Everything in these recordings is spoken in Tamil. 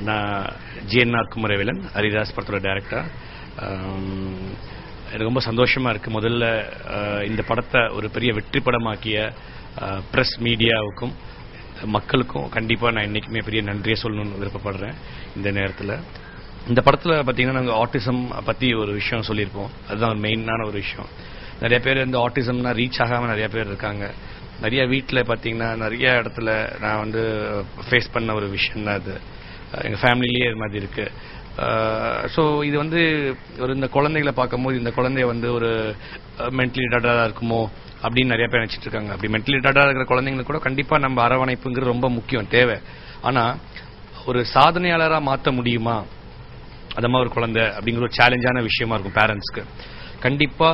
நான் ஜிஎன்ஆர் குமரவேலன், ஹரிதாஸ் படத்தோட டைரக்டர். எனக்கு ரொம்ப சந்தோஷமா இருக்கு. முதல்ல இந்த படத்தை ஒரு பெரிய வெற்றி படமாக்கிய பிரஸ் மீடியாவுக்கும் மக்களுக்கும் கண்டிப்பா நான் இன்னைக்குமே பெரிய நன்றியை சொல்லணும்னு விருப்பப்படுறேன். இந்த நேரத்தில் இந்த படத்துல பாத்தீங்கன்னா நாங்கள் ஆட்டிசம் பத்தி ஒரு விஷயம் சொல்லியிருப்போம். அதுதான் ஒரு மெயினான ஒரு விஷயம். நிறைய பேர் இந்த ஆட்டிசம்னா ரீச் ஆகாம நிறைய பேர் இருக்காங்க. நிறைய வீட்டில் பாத்தீங்கன்னா நிறைய இடத்துல நான் ஃபேஸ் பண்ண ஒரு விஷயம் தான் அது. எங்க ஃபேமிலிலேயே இது மாதிரி இருக்கு. ஸோ இது ஒரு இந்த குழந்தைகளை பார்க்கும்போது இந்த குழந்தைய ஒரு மென்டலி ரிட்டார்டா இருக்குமோ அப்படின்னு நிறைய பேர் நினைச்சிட்டு இருக்காங்க. அப்படி மென்டலி ரிட்டார்டா இருக்கிற குழந்தைங்களுக்கு கூட கண்டிப்பா நம்ம அரவணைப்புங்கிறது ரொம்ப முக்கியம், தேவை. ஆனா ஒரு சாதனையாளரா மாற்ற முடியுமா அந்த மாதிரி ஒரு குழந்தை அப்படிங்கிற ஒரு சேலஞ்சான விஷயமா இருக்கும் பேரண்ட்ஸ்க்கு. கண்டிப்பா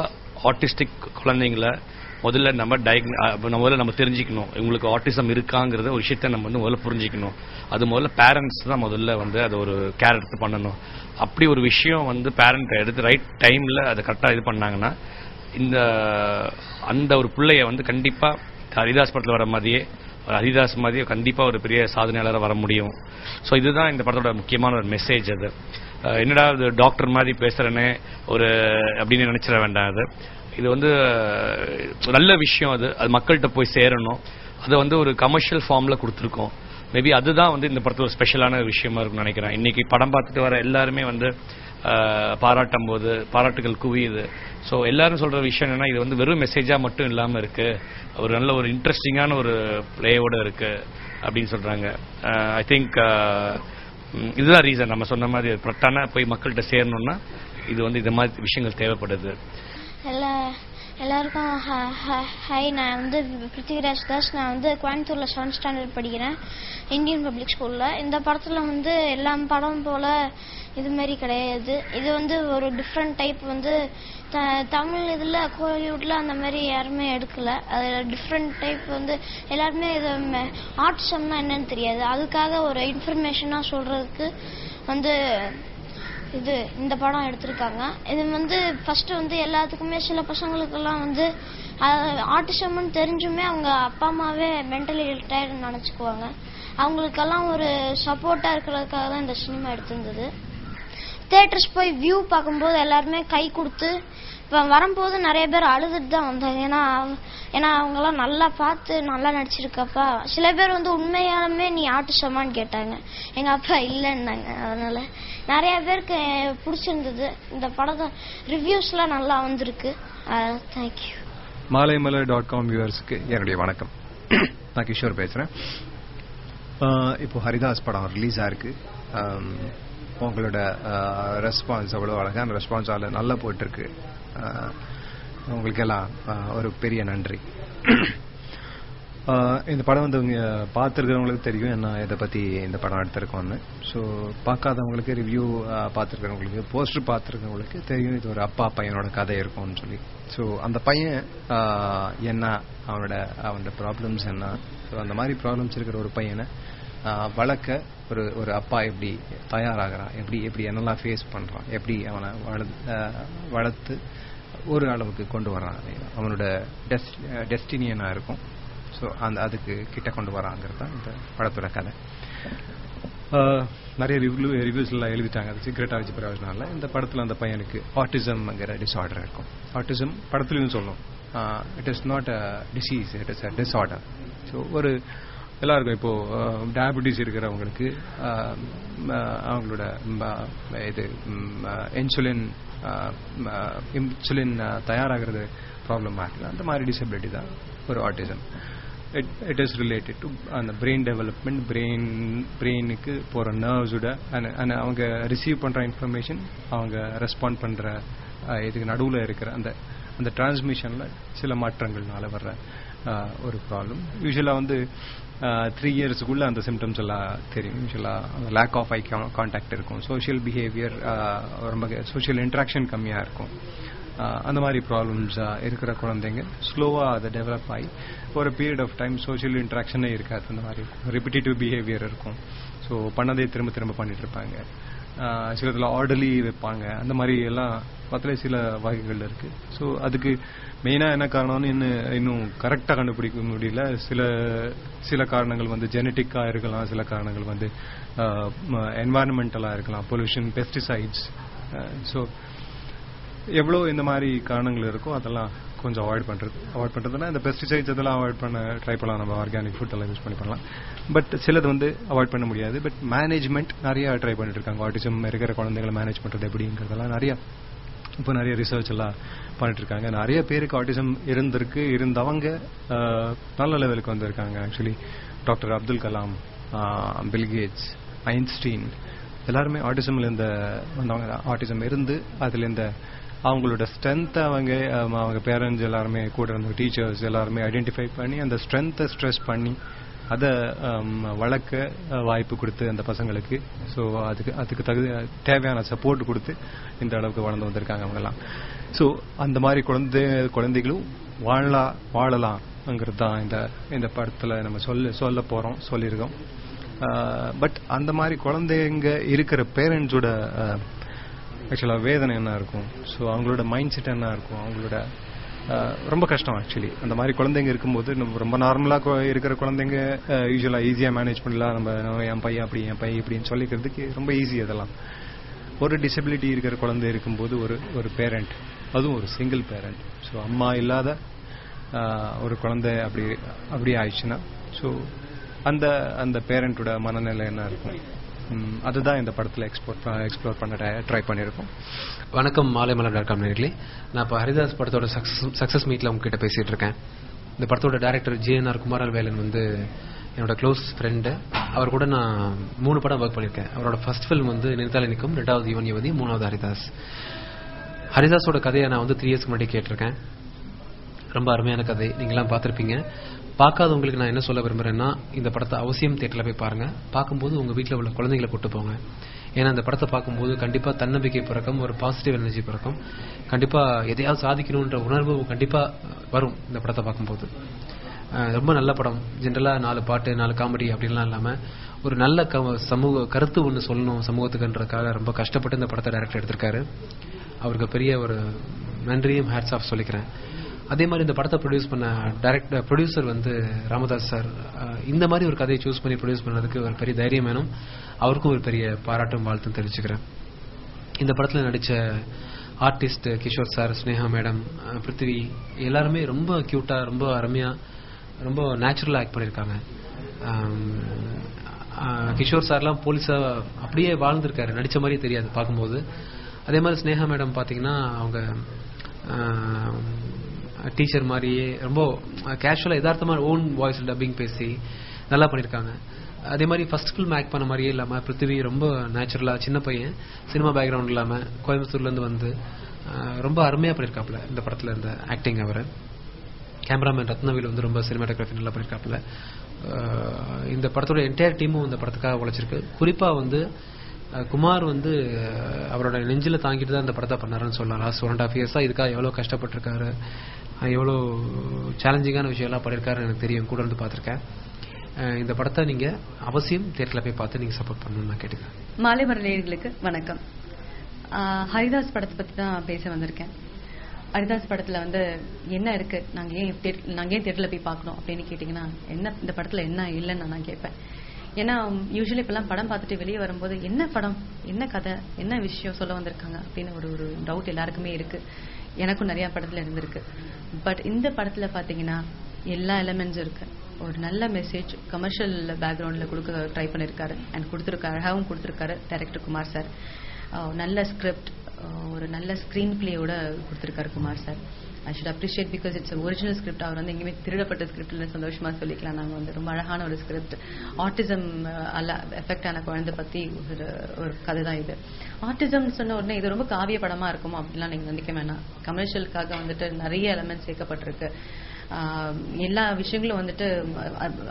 ஆட்டிஸ்டிக் குழந்தைங்களை முதல்ல நம்ம தெரிஞ்சுக்கணும். இவங்களுக்கு ஆட்டிசம் இருக்காங்கிறத ஒரு விஷயத்த நம்ம முதல்ல புரிஞ்சுக்கணும். அது முதல்ல பேரண்ட்ஸ் தான் முதல்ல அதை ஒரு கேர் எடுத்து பண்ணணும். அப்படி ஒரு விஷயம் பேரண்ட் எடுத்து ரைட் டைம்ல அதை கரெக்டா இது பண்ணாங்கன்னா அந்த ஒரு பிள்ளைய கண்டிப்பா ஹரிதாஸ் படத்தில் வர மாதிரியே ஹரிதாஸ் மாதிரியே கண்டிப்பா ஒரு பெரிய சாதனையாளராக வர முடியும். ஸோ இதுதான் இந்த படத்தோட முக்கியமான ஒரு மெசேஜ். அது என்னடா டாக்டர் மாதிரி பேசுறேன்னு அப்படின்னு நினைச்சிட வேண்டாம். அது இது நல்ல விஷயம். அது மக்கள்கிட்ட போய் சேரணும். அதை ஒரு கமர்ஷியல் ஃபார்ம்ல கொடுத்துருக்கோம். மேபி அதுதான் இந்த படத்துல ஒரு ஸ்பெஷலான விஷயமா இருக்கும்னு நினைக்கிறேன். இன்னைக்கு படம் பார்த்துட்டு வர எல்லாருமே பாராட்டும் போது பாராட்டுகள் குவியுது. ஸோ எல்லாரும் சொல்ற விஷயம் என்னன்னா இது வெறும் மெசேஜா மட்டும் இல்லாம இருக்கு, ஒரு நல்ல ஒரு இன்ட்ரெஸ்டிங்கான ஒரு பிளேயோட இருக்கு அப்படின்னு சொல்றாங்க. ஐ திங்க் இதுதான் ரீசன். நம்ம சொன்ன மாதிரி கரெக்டான போய் மக்கள்கிட்ட சேரணும்னா இது மாதிரி விஷயங்கள் தேவைப்படுது. எல்லாருக்கும் ஹாய். நான் பிருத்திவிராஜ் தாஸ். நான் கோயம்புத்தூர்ல 7th ஸ்டாண்டர்ட் படிக்கிறேன், இந்தியன் பப்ளிக் ஸ்கூல்ல. இந்த படத்துல எல்லா படம் போல இது மாதிரி கிடையாது. இது ஒரு டிஃப்ரெண்ட் டைப். தமிழ் இதுல கோலிவுட்ல அந்த மாதிரி யாருமே எடுக்கல. அது டிஃப்ரெண்ட் டைப். எல்லாருமே இது ஆர்டிசம்னா என்னன்னு தெரியாது, அதுக்காக ஒரு இன்ஃபர்மேஷனா சொல்றதுக்கு இந்த படம் எடுத்திருக்காங்க. இது ஃபர்ஸ்ட் எல்லாத்துக்குமே சில பசங்களுக்கெல்லாம் ஆட்டிசம்னு தெரிஞ்சுமே அவங்க அப்பா அம்மாவே மென்டலி ரிட்டையர்டு நினைச்சுக்குவாங்க. அவங்களுக்கெல்லாம் ஒரு சப்போர்ட்டா இருக்கிறதுக்காக தான் இந்த சினிமா எடுத்திருந்தது. தியேட்டர்ஸ் போய் வியூ பார்க்கும்போது எல்லாருமே கை கொடுத்து வரும்போது நிறைய பேர் அழுதுட்டு தான் வந்தாங்க. ஏன்னா அவங்கெல்லாம் நல்லா பார்த்து நல்லா நடிச்சிருக்கப்பா. சில பேர் உண்மையாலுமே நீ ஆட்டிசமான்னு கேட்டாங்க. எங்க அப்பா இல்லைன்னாங்க. அதனால நிறைய பேருக்கு பிடிச்சிருந்தது. இந்த படத்தை ரிவ்யூஸ்லாம் நல்லா வந்திருக்கு. தேங்க்யூ. malaymalai.com வியூவர்ஸ்க்கு என்னுடைய வணக்கம். நான் கிஷோர் பேசுறேன். இப்போ ஹரிதாஸ் படம் ரிலீஸ் ஆயிருக்கு. உங்களோட ரெஸ்பான்ஸ் அவ்வளோ அழகான ரெஸ்பான்ஸ் நல்லா போயிட்டு இருக்கு. உங்களுக்கெல்லாம் ஒரு பெரிய நன்றி. இந்த படம் பார்த்துருக்கிறவங்களுக்கு தெரியும் என்ன இதை பத்தி இந்த படம் எடுத்திருக்கோன்னு. ஸோ பார்க்காதவங்களுக்கு ரிவ்யூ பார்த்துருக்கிறவங்களுக்கு போஸ்டர் பார்த்துருக்கிறவங்களுக்கு தெரியும் இது ஒரு அப்பா பையனோட கதை இருக்கும்னு சொல்லி. ஸோ அந்த பையன் என்ன அவனோட ப்ராப்ளம்ஸ் என்ன, ஸோ அந்த மாதிரி ப்ராப்ளம்ஸ் இருக்கிற ஒரு பையனை வளர்க்க ஒரு அப்பா எப்படி தயாராகிறான், எப்படி என்னெல்லாம் ஃபேஸ் பண்றான், எப்படி அவனை வளர்த்து ஒரு அளவுக்கு கொண்டு வரான், அவனோட டெஸ்டினி என்ன இருக்கும், ஸோ அதுக்கு கிட்ட கொண்டு வராங்கிறது தான் இந்த படத்தோட கதை. நிறைய ரிவ்யூஸ் எல்லாம் எழுதிட்டாங்க. அது சீக்கிரட்டா வச்சு பிரயோஜனம். இந்த படத்துல அந்த பையனுக்கு ஆட்டிசம்ங்கிற டிஸார்டர் இருக்கும். ஆட்டிசம் படத்துலயும் சொல்லும், it is not a disease, it is a disorder. So எல்லாருக்கும் இப்போ டயபிட்டிஸ் இருக்கிறவங்களுக்கு அவங்களோட இது இன்சுலின் தயாராகிறது ப்ராப்ளமா இருக்குது. அந்த மாதிரி டிசபிலிட்டி தான் ஒரு autism. It is related to அந்த பிரெயின் டெவலப்மெண்ட், பிரெயினுக்கு போகிற நர்வ்ஸோட அவங்க ரிசீவ் பண்ணுற இன்ஃபர்மேஷன், அவங்க ரெஸ்பாண்ட் பண்ணுற இதுக்கு நடுவில் இருக்கிற அந்த டிரான்ஸ்மிஷனில் சில மாற்றங்கள்னால வர்ற ஒரு ப்ராப்ளம். யூஸ்வலாக 3 இயர்ஸுக்குள்ள அந்த சிம்டம்ஸ் எல்லாம் தெரியும். யூஸ்வலாக லேக் ஆஃப் ஐ கான்டாக்ட் இருக்கும், சோஷியல் பிஹேவியர், ரொம்ப சோஷியல் இன்ட்ராக்ஷன் கம்மியாக இருக்கும். அந்த மாதிரி ப்ராப்ளம்ஸ் இருக்கிற குழந்தைங்க ஸ்லோவாக அதை டெவலப் ஆகி ஒரு பீரியட் ஆஃப் டைம் சோஷியல் இன்ட்ராக்ஷனே இருக்காது. அந்த மாதிரி ரிப்பிட்டேட்டிவ் பிஹேவியர் இருக்கும். ஸோ பண்ணதே திரும்ப திரும்ப பண்ணிட்டு இருப்பாங்க. சிலதுல ஆர்டர்லி வைப்பாங்க. அந்த மாதிரி எல்லாம் பத்தில சில வகைகள் இருக்கு. ஸோ அதுக்கு மெயினா என்ன காரணம்னு இன்னும் கரெக்டா கண்டுபிடிக்க முடியல. சில காரணங்கள் வந்து ஜெனட்டிக்கா இருக்கலாம், சில காரணங்கள் வந்து என்வாயரன்மெண்டலா இருக்கலாம், பொல்யூஷன், பெஸ்டிசைட்ஸ். ஸோ எவ்வளோ இந்த மாதிரி காரணங்கள் இருக்கோ அதெல்லாம் கொஞ்சம் அவாய்ட் பண்றதுன்னா இந்த பெஸ்டிசைட்ஸ் இதெல்லாம் அவாய்ட் பண்ண ட்ரை பண்ணலாம். நம்ம ஆர்கானிக் ஃபுட் எல்லாம் யூஸ் பண்ணலாம். பட் சிலது வந்து அவாய்ட் பண்ண முடியாது. பட் மேனேஜ்மெண்ட் நிறைய ட்ரை பண்ணிட்டு இருக்காங்க. ஆட்டிசம் இருக்கிற குழந்தைகளை மேனேஜ் பண்றது எப்படிங்கிறதெல்லாம் இப்போ நிறைய ரிசர்ச் எல்லாம் பண்ணிட்டு இருக்காங்க. நிறைய பேருக்கு ஆட்டிசம் இருந்தவங்க நல்ல லெவலுக்கு வந்திருக்காங்க. Actually doctor Abdul Kalam, Bill Gates, Einstein எல்லாருமே ஆட்டிசம்ல இருந்து வந்தவங்க. ஆட்டிசம் இருந்து அதுல இந்த அவங்களோட ஸ்ட்ரென்த் அவங்க பேரண்ட்ஸ் எல்லாருமே கூட இருந்த டீச்சர்ஸ் எல்லாருமே ஐடென்டிஃபை பண்ணி அந்த ஸ்ட்ரென்த்தை ஸ்ட்ரெஸ் பண்ணி அதை வளர்க்க வாய்ப்பு கொடுத்து அந்த பசங்களுக்கு. ஸோ அதுக்கு தேவையான சப்போர்ட் கொடுத்து இந்த அளவுக்கு வளர்ந்து வந்திருக்காங்க அவங்கெல்லாம். ஸோ அந்த மாதிரி குழந்தைகளும் வாழலாம்ங்கிறது தான் இந்த படத்துல நம்ம சொல்லியிருக்கோம். பட் அந்த மாதிரி குழந்தைங்க இருக்கிற பேரண்ட்ஸோட ஆக்சுவலா வேதனை என்ன இருக்கும், ஸோ அவங்களோட மைண்ட் செட் என்ன இருக்கும், அவங்களோட ரொம்ப கஷ்டம். ஆக்சுவலி அந்த மாதிரி குழந்தைங்க இருக்கும்போது ரொம்ப நார்மலா இருக்கிற குழந்தைங்க யூஸ்வலா ஈஸியா மேனேஜ் பண்ணலாம். நம்ம என் பையன் அப்படி என் பையன் இப்படின்னு சொல்லிக்கிறதுக்கு ரொம்ப ஈஸி. அதெல்லாம் ஒரு டிசபிலிட்டி இருக்கிற குழந்தை இருக்கும்போது ஒரு பேரண்ட், அதுவும் ஒரு சிங்கிள் பேரண்ட், ஸோ அம்மா இல்லாத ஒரு குழந்தை அப்படி ஆயிடுச்சுன்னா ஸோ அந்த பேரண்டோட மனநிலை என்ன இருக்கும், அதுதான் இந்த படத்துல எக்ஸ்ப்ளோர் பண்ண ட்ரை பண்ணியிருக்கோம். வணக்கம், மாலைமலர்.com நேயர்களே. நான் இப்போ ஹரிதாஸ் படத்தோட சக்சஸ் மீட்ல உங்ககிட்ட பேசிட்டு இருக்கேன். இந்த படத்தோட டைரக்டர் JNR குமாரவேலன் வந்து என்னோட க்ளோஸ் ஃப்ரெண்டு. அவர் கூட நான் 3 படம் ஒர்க் பண்ணியிருக்கேன். அவரோட ஃபர்ஸ்ட் ஃபிலிம் வந்து நினைத்தாலே நிற்கும், 2வது இவன் யுவதி, 3வது ஹரிதாஸ். ஹரிதாஸோட கதையை நான் வந்து 3 இயர்ஸ்க்கு முன்னாடி கேட்டிருக்கேன். ரொம்ப அருமையான கதை, நீங்களாம் பார்த்துருப்பீங்க. பார்க்காதவங்களுக்கு நான் என்ன சொல்ல விரும்புறேன்னா, இந்த படத்தை அவசியம் தியேட்டர்ல போய் பாருங்க. பார்க்கும்போது உங்க வீட்டில் உள்ள குழந்தைகளை கூட்டு போங்க. ஏன்னா இந்த படத்தை பார்க்கும்போது கண்டிப்பா தன்னம்பிக்கை பிறக்கும், ஒரு பாசிட்டிவ் எனர்ஜி பிறக்கும். கண்டிப்பா எதையாவது சாதிக்கணும்ன்ற உணர்வு கண்டிப்பா வரும் இந்த படத்தை பார்க்கும்போது. ரொம்ப நல்ல படம். ஜென்ரலா 4 பாட்டு 4 காமெடி அப்படின்லாம் இல்லாம ஒரு நல்ல சமூக கருத்து ஒன்று சொல்லணும் சமூகத்துக்குன்றதுக்காக ரொம்ப கஷ்டப்பட்டு இந்த படத்தை டைரக்டர் எடுத்திருக்காரு. அவருக்கு பெரிய ஒரு நன்றியும் ஹேட்ஸ் ஆஃப் சொல்லிக்கிறேன். அதே மாதிரி இந்த படத்தை ப்ரொடியூசர் வந்து ராமதாஸ் சார் இந்த மாதிரி ஒரு கதையை சூஸ் பண்ணி ப்ரொடியூஸ் பண்ணதுக்கு ஒரு பெரிய தைரியம் வேணும். அவருக்கும் ஒரு பெரிய பாராட்டும் வாழ்த்தும் தெரிவிச்சுக்கிறேன். இந்த படத்தில் நடித்த artist Kishore sir, Sneha madam, Prithvi எல்லாருமே ரொம்ப கியூட்டா, ரொம்ப அருமையா, ரொம்ப நேச்சுரலா ஆக்ட் பண்ணியிருக்காங்க. கிஷோர் சார்லாம் போலீஸா அப்படியே வாழ்ந்திருக்காரு, நடிச்ச மாதிரியே தெரியாது பார்க்கும்போது. அதே மாதிரி ஸ்னேகா மேடம் பார்த்தீங்கன்னா அவங்க டீச்சர் மாதிரியே ரொம்ப கேஷுவலா யதார்த்தமா ஓன் வாய்ஸ் டப்பிங் பேசி நல்லா பண்ணியிருக்காங்க. அதே மாதிரி ஃபர்ஸ்ட் ஃபிலிம் ஆக்ட் பண்ண மாதிரியே இல்லாம பிருத்திவி ரொம்ப நேச்சுரலா, சின்ன பையன், சினிமா பேக்ரவுண்ட் இல்லாம கோயம்புத்தூர்ல இருந்து வந்து ரொம்ப அருமையா பண்ணியிருக்காப்புல இந்த படத்துல இருந்த ஆக்டிங். அவர் கேமராமேன் ரத்னவேல் வந்து ரொம்ப சினிமாட்டோகிராஃபி நல்லா பண்ணியிருக்காப்புல. இந்த படத்தோட என்டையர் டீமும் இந்த படத்துக்காக உழைச்சிருக்கு. குறிப்பா வந்து குமார் வந்து அவரோட நெஞ்சில தாங்கிட்டு தான் இந்த படத்தை பண்ணாருன்னு சொல்லலாம். லாஸ்ட் 1.5 இயர்ஸா இதுக்காக எவ்வளவு கஷ்டப்பட்டிருக்காரு, எவ்வளவு சேலஞ்சிங்கான விஷயம் எல்லாம் பண்ணிருக்காரு எனக்கு தெரியும், கூட இருந்து பார்த்திருக்கேன். இந்த படத்தை நீங்க அவசியம் தியேட்டர்ல போய் பார்த்து நீங்க சப்போர்ட் பண்ணணும்னு நான் கேட்டுக்கிறேன். மாலைமலர் நேயர்களுக்கு வணக்கம். ஹரிதாஸ் படத்தை பத்தி தான் பேச வந்திருக்கேன். ஹரிதாஸ் படத்துல வந்து என்ன இருக்கு, நாங்க ஏன் தியேட்டர்ல போய் பார்க்கணும் அப்படின்னு கேட்டீங்கன்னா, என்ன இந்த படத்துல என்ன இல்லைன்னு நான் கேட்பேன். ஏன்னா யூஸ்வலி இப்பெல்லாம் படம் பார்த்துட்டு வெளியே வரும்போது என்ன படம், என்ன கதை, என்ன விஷயம் சொல்ல வந்திருக்காங்க அப்படின்னு ஒரு டவுட் எல்லாருக்குமே இருக்கு. எனக்கும் நிறைய படத்துல இருந்திருக்கு. பட் இந்த படத்துல பாத்தீங்கன்னா எல்லா எலிமெண்ட்ஸும் இருக்கு. ஒரு நல்ல மெசேஜ் கமர்ஷியல் பேக்ரவுண்ட்ல கொடுக்க ட்ரை பண்ணிருக்காரு அண்ட் கொடுத்துருக்காரு, அழகாவும் கொடுத்துருக்காரு டைரக்டர் குமார் சார். நல்ல ஸ்கிரிப்ட், ஒரு நல்ல ஸ்கிரீன் பிளேயோட கொடுத்துருக்காரு Kumar sir. I should appreciate because it's original script. அவர் வந்து எங்கேயுமே திருடப்பட்ட ஸ்கிரிப்ட்ல சந்தோஷமா சொல்லிக்கலாம். நாங்கள் வந்து ரொம்ப அழகான ஒரு ஸ்கிரிப்ட். ஆட்டிசம் எஃபெக்ட் ஆன குழந்தை பத்தி ஒரு கதை தான் இது. ஆட்டிசம் சொன்ன உடனே இது ரொம்ப காவிய படமா இருக்குமோ அப்படிலாம் நீங்க நினைக்க வேணாம். கமர்ஷியலுக்காக வந்துட்டு நிறைய எலமெண்ட்ஸ் சேர்க்கப்பட்டிருக்கு. எல்லா விஷயங்களும் வந்துட்டு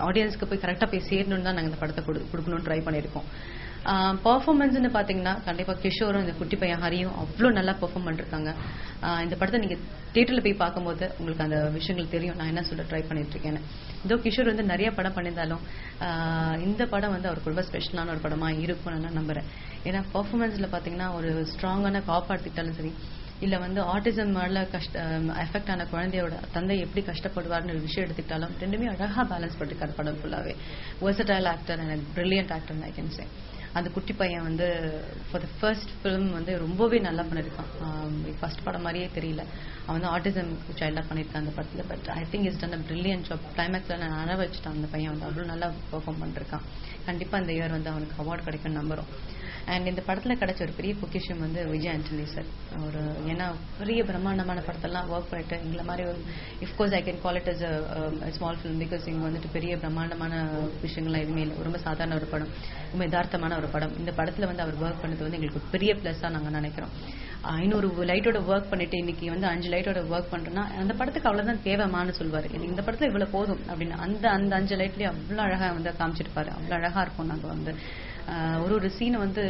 ஆடியன்ஸ்க்கு போய் கரெக்டா போய் சேரணும்னு தான் நாங்கள் இந்த படத்தை கொடுக்கணும்னு ட்ரை பண்ணியிருக்கோம். பெர்ஃபார்மன்ஸ்னு பாத்தீங்கன்னா கண்டிப்பா கிஷோரும் இந்த குட்டி பையன் ஹரியும் அவ்வளவு நல்லா பெர்ஃபார்ம் பண்ணிருக்காங்க. இந்த படத்தை நீங்க தியேட்டர்ல போய் பார்க்கும்போது உங்களுக்கு அந்த விஷயங்கள் தெரியும் நான் என்ன சொல்ல ட்ரை பண்ணிட்டு இருக்கேன்னு. இதோ கிஷோர் வந்து நிறைய படம் பண்ணியிருந்தாலும் இந்த படம் வந்து அவருக்கு ரொம்ப ஸ்பெஷலான ஒரு படமா இருக்கும்னு நான் நம்புறேன். ஏன்னா பெர்ஃபார்மன்ஸ்ல பாத்தீங்கன்னா ஒரு ஸ்ட்ராங்கான காப்பாடுத்திட்டாலும் சரி, இல்ல வந்து ஆட்டிசம் எஃபெக்ட் ஆன குழந்தையோட தந்தை எப்படி கஷ்டப்படுவார்னு ஒரு விஷயம் எடுத்துக்கிட்டாலும் ரெண்டுமே அழகா பேலன்ஸ் பண்ணிருக்காரு படம் ஃபுல்லாவே. Versatile actor and brilliant actor I can say. அந்த குட்டி பையன் வந்து ஃபார் த ஃபர்ஸ்ட் ஃபிலிம் வந்து ரொம்பவே நல்லா பண்ணிருக்கான். ஃபர்ஸ்ட் படம் மாதிரியே தெரியல. அவன் வந்து ஆட்டிசம் சைல்டா பண்ணிருக்கான் அந்த படத்துல. But I think is done a brilliant job. கிளைமேக்ஸ்ல நான் அழ வச்சுட்டான் அந்த பையன் வந்து அவ்வளவு நல்லா பெர்ஃபார்ம் பண்ணிருக்கான். கண்டிப்பா இந்த இயர் வந்து அவனுக்கு அவார்டு கிடைக்கும் நம்புறோம். அண்ட் இந்த படத்துல கிடைச்ச ஒரு பெரிய பொக்கிஷம் வந்து விஜய் ஆண்டனி சார். ஒரு ஏன்னா பெரிய பிரம்மாண்டமான படத்தெல்லாம் ஒர்க் பண்ணிட்டு எங்களை மாதிரி ஒரு of course I can call it as small film because இங்க வந்துட்டு பெரிய பிரம்மாண்டமான விஷயங்கள்லாம் எதுவுமே இல்லை. ரொம்ப சாதாரண ஒரு படம், ரொம்ப யதார்த்தமான ஒரு படம். இந்த படத்துல வந்து அவர் ஒர்க் பண்ணது வந்து எங்களுக்கு பெரிய பிளஸ்ஸா நாங்க நினைக்கிறோம். 500 லைட்டோட ஒர்க் பண்ணிட்டு இன்னைக்கு வந்து 5 லைட்டோட ஒர்க் பண்றோம்னா அந்த படத்துக்கு அவ்வளவுதான் தேவைமானு சொல்லுவாரு. இந்த படத்துல இவ்வளவு போதும் அப்படின்னு அந்த 5 லைட்லயே அவ்வளவு அழகா வந்து காமிச்சிருப்பாரு. அவ்வளவு அழகா இருக்கும். நாங்க வந்து ஒரு சீனை வந்து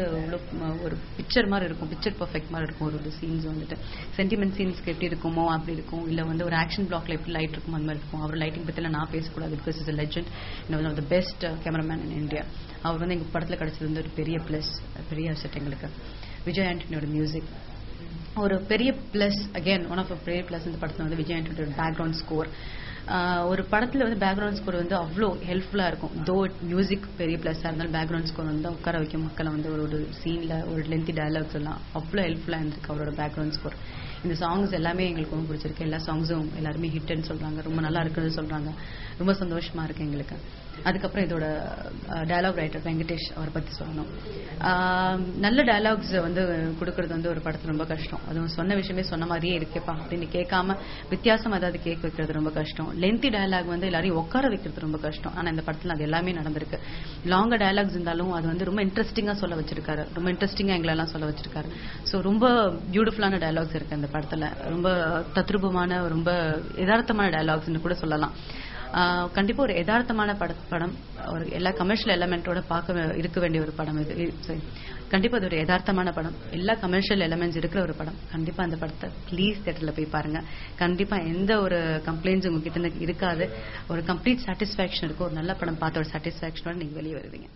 ஒரு பிக்சர் மாதிரி இருக்கும், பிக்சர் பர்ஃபெக்ட் மாதிரி இருக்கும். ஒரு சீன்ஸ் வந்துட்டு சென்டிமெண்ட் சீன்ஸ்க்கு எப்படி இருக்குமோ அப்படி இருக்கும். இல்ல வந்து ஒரு ஆக்ஷன் பிளாக்ல எப்படி லைட் இருக்கும் அந்த மாதிரி இருக்கும். அவர் லைட்டிங் பத்தில நான் பேசக்கூடாது because is a legend, one of the best cameraman in India. அவர் வந்து எங்க படத்துல கிடைச்சது வந்து ஒரு பெரிய பிளஸ், பெரிய அசெட் எங்களுக்கு. விஜய் ஆண்டனியோட மியூசிக் ஒரு பெரிய பிளஸ். அகைன் ஒன் ஆஃப் பெரிய பிளஸ் இந்த படத்துல வந்து விஜய் ஆண்டனியோட பேக்ரவுண்ட் ஸ்கோர். ஒரு படத்துல வந்து பேக்ரவுண்ட் ஸ்கோர் வந்து அவ்வளோ ஹெல்ப்ஃபுல்லா இருக்கும். தோ மியூசிக் பெரிய பிளஸ்ஸா இருந்தாலும் பேக்ரவுண்ட் ஸ்கோர் வந்து உட்கார வைக்கும் மக்களை வந்து ஒரு சீன்ல ஒரு லென்த்தி டயலாக்ஸ் எல்லாம் அவ்வளோ ஹெல்ப்ஃபுல்லா இருந்திருக்கு அவரோட பேக்ரவுண்ட் ஸ்கோர். இந்த சாங்ஸ் எல்லாமே எங்களுக்கு ரொம்ப பிடிச்சிருக்கு. எல்லா சாங்ஸும் எல்லாருமே ஹிட்னு சொல்றாங்க, ரொம்ப நல்லா இருக்குன்னு சொல்றாங்க. ரொம்ப சந்தோஷமா இருக்கு எங்களுக்கு. அதுக்கப்புறம் இதோட டயலாக் ரைட்டர் வெங்கடேஷ் அவரை பத்தி சொல்லணும். நல்ல டயலாக்ஸ் வந்து கொடுக்கறது வந்து ஒரு படத்துல ரொம்ப கஷ்டம். அதுவும் சொன்ன விஷயமே சொன்ன மாதிரியே இருக்கேப்பா அப்படின்னு கேட்காம வித்தியாசம் ஏதாவது கேட்க வைக்கிறது ரொம்ப கஷ்டம். லென்த்தி டயலாக் வந்து எல்லாரையும் உட்கார வைக்கிறது ரொம்ப கஷ்டம். ஆனா இந்த படத்துல அது எல்லாமே நடந்திருக்கு. லாங்க டயலாக்ஸ் இருந்தாலும் அது வந்து ரொம்ப இன்ட்ரெஸ்டிங்கா சொல்ல வச்சிருக்காரு. ரொம்ப இன்ட்ரெஸ்டிங்கா எங்களெல்லாம் சொல்ல வச்சிருக்காரு. ஸோ ரொம்ப பியூட்டிஃபுல்லான டயலாக்ஸ் இருக்கு இந்த படத்துல. ரொம்ப தத்ரூபமான ரொம்ப யதார்த்தமான டயலாக்ஸ்னு கூட சொல்லலாம். கண்டிப்பா ஒரு யதார்த்தமான படம், ஒரு எல்லா கமர்ஷியல் எலமெண்டோட பார்க்க இருக்க வேண்டிய ஒரு படம் இது. கண்டிப்பா அது ஒரு யதார்த்தமான படம், எல்லா கமர்ஷியல் எலமெண்ட்ஸ் இருக்கிற ஒரு படம். கண்டிப்பா அந்த படத்தை ப்ளீஸ் தியேட்டர்ல போய் பாருங்க. கண்டிப்பா எந்த ஒரு கம்ப்ளைண்ட்ஸ் உங்ககிட்ட இருக்காது. ஒரு கம்ப்ளீட் சாட்டிஸ்பாக்சன் இருக்கும். ஒரு நல்ல படம் பார்த்த ஒரு சாட்டிஸ்பாக்சனோட நீங்க வெளியே வருவீங்க.